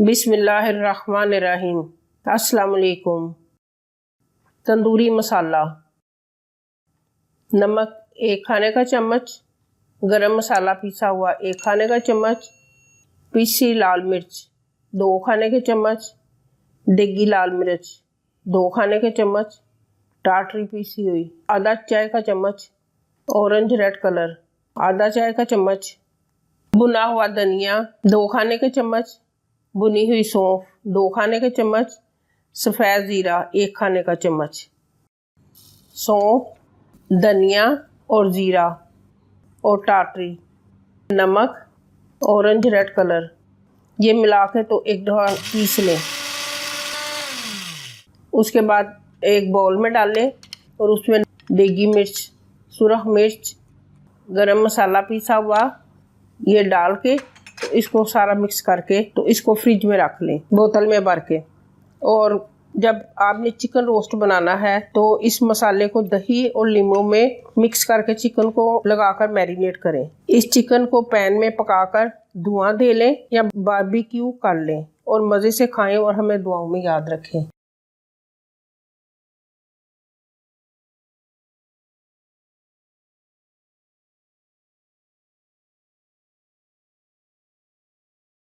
बिस्मिल्लाहिर्रहमानिर्रहीम। अस्सलाम वालेकुम। तंदूरी मसाला, नमक 1 खाने का चम्मच, गरम मसाला पिसा हुआ 1 खाने का चम्मच, पीसी लाल मिर्च 2 खाने के चम्मच, देगी लाल मिर्च 2 खाने के चम्मच, टाटरी पीसी हुई आधा चाय का चम्मच, ऑरेंज रेड कलर आधा चाय का चम्मच, भुना हुआ धनिया 2 खाने के चम्मच, भुनी हुई सौंफ 2 खाने के चम्मच, सफ़ेद ज़ीरा 1 खाने का चम्मच। सौंफ, धनिया और ज़ीरा और टाटरी, नमक, ऑरेंज रेड कलर, ये मिला के तो एक दफ़ा पीस लें। उसके बाद एक बाउल में डाल लें और उसमें देगी मिर्च, सुरख मिर्च, गरम मसाला पीसा हुआ ये डाल के तो इसको सारा मिक्स करके तो इसको फ्रिज में रख लें बोतल में भर के। और जब आपने चिकन रोस्ट बनाना है तो इस मसाले को दही और नींबू में मिक्स करके चिकन को लगाकर मैरिनेट करें। इस चिकन को पैन में पकाकर धुआं दे लें या बारबेक्यू कर लें और मज़े से खाएं और हमें दुआओं में याद रखें।